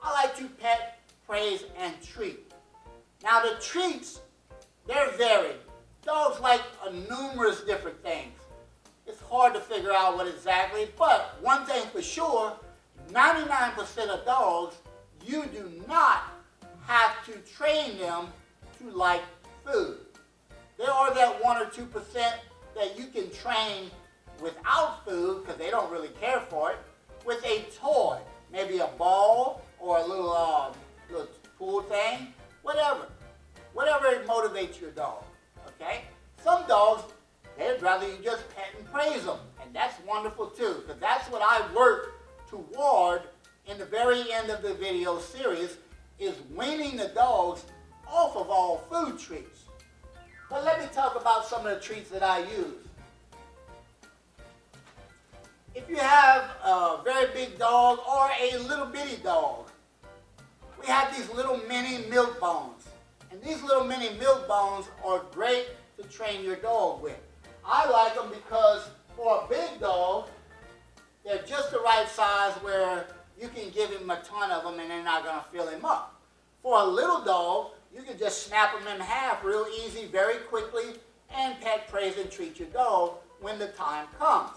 I like to pet, praise, and treat. Now the treats, they're varied. Dogs like numerous different things. It's hard to figure out what exactly, but one thing for sure, 99% of dogs, you do not have to train them to like food. There are that 1 or 2% that you can train without food because they don't really care for it, with a toy, maybe a ball or a little pool thing, whatever. Whatever motivates your dog, okay? Some dogs, they'd rather you just pet and praise them, and that's wonderful too, because that's what I work toward in the very end of the video series, is weaning the dogs off of all food treats. But let me talk about some of the treats that I use. If you have a very big dog or a little bitty dog, we have these little mini milk bones. And these little mini milk bones are great to train your dog with. I like them because for a big dog, they're just the right size where you can give him a ton of them and they're not going to fill him up. For a little dog, you can just snap them in half real easy, very quickly, and pet, praise, and treat your dog when the time comes.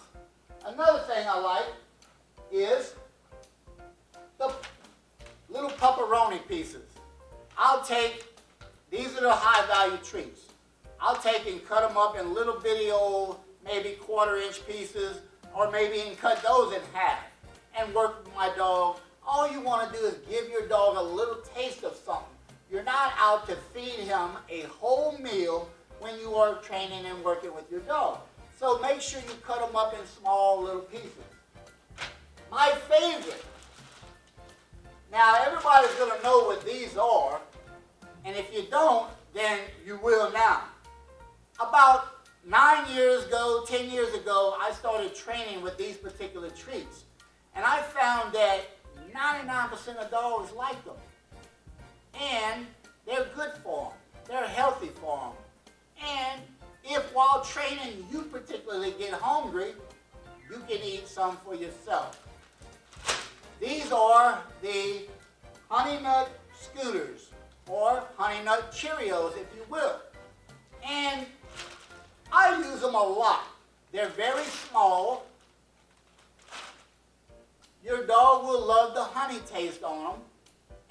Another thing I like is the little pepperoni pieces. These are the high value treats. I'll take and cut them up in little bitty old, maybe 1/4-inch pieces, or maybe even cut those in half and work with my dog. All you want to do is give your dog a little taste of something. You're not out to feed him a whole meal when you are training and working with your dog. So make sure you cut them up in small little pieces. My favorite. Now everybody's going to know what these are, and if you don't, then you will now. About 9 years ago, 10 years ago, I started training with these particular treats. And I found that 99% of dogs like them. And they're good for them. They're healthy for them. And if while training you particularly get hungry, you can eat some for yourself. These are the Honey Nut Scooters, or Honey Nut Cheerios, if you will. And I use them a lot. They're very small. Your dog will love the honey taste on them.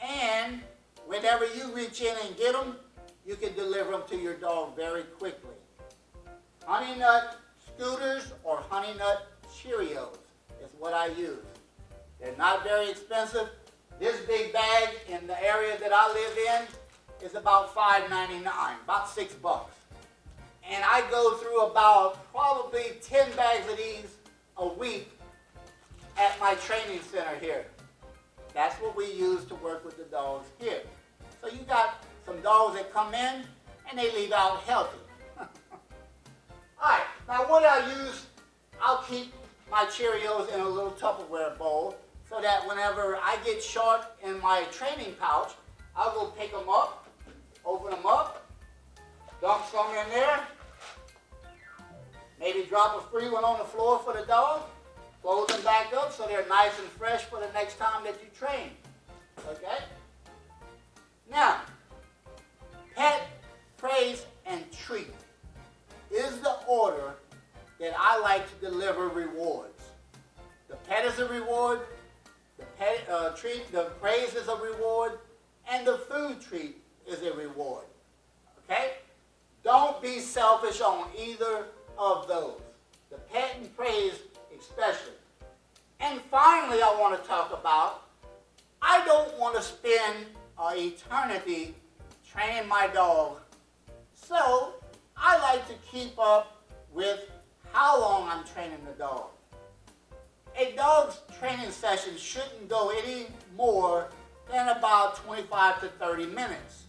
And whenever you reach in and get them, you can deliver them to your dog very quickly. Honey Nut Scooters or Honey Nut Cheerios is what I use. They're not very expensive. This big bag in the area that I live in is about $5.99, about $6. And I go through about probably 10 bags of these a week at my training center here. That's what we use to work with the dogs here. So you got some dogs that come in and they leave out healthy. Alright, now what I use, I'll keep my Cheerios in a little Tupperware bowl so that whenever I get short in my training pouch, I'll go pick them up, open them up, dump some in there, maybe drop a free one on the floor for the dog, close them back up so they're nice and fresh for the next time that you train. Okay? Now, pet, praise, and treat is the order that I like to deliver rewards. The pet is a reward, the treat, the praise is a reward, and the food treat is a reward. Okay? Don't be selfish on either of those. The pet and praise especially. And finally, I want to talk about, I don't want to spend an eternity training my dog. So I like to keep up with how long I'm training the dog. A dog's training session shouldn't go any more than about 25 to 30 minutes.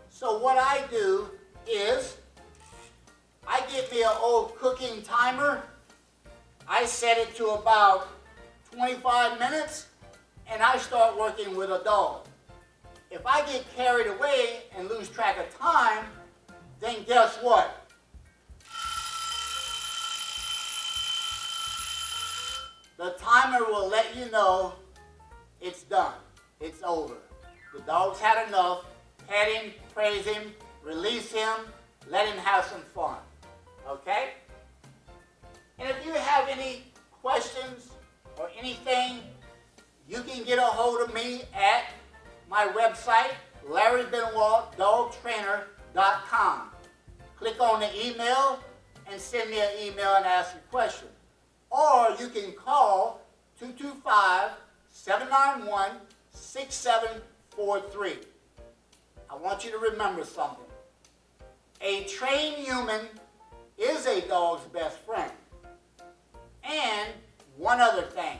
So what I do is, I get me an old cooking timer. I set it to about 25 minutes, and I start working with a dog. If I get carried away and lose track of time, then guess what? The timer will let you know it's done. it's over. The dog's had enough. Pet him, praise him, release him, let him have some fun. Okay? And if you have any questions or anything, you can get a hold of me at my website, LarryBenoitDogTrainer.com. Click on the email and send me an email and ask a question. Or you can call 225-791-6743. I want you to remember something. A trained human is a dog's best friend. And one other thing.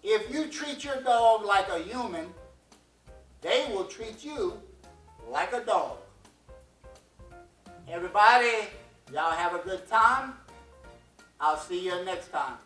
If you treat your dog like a human, they will treat you like a dog. Everybody, y'all have a good time. I'll see you next time.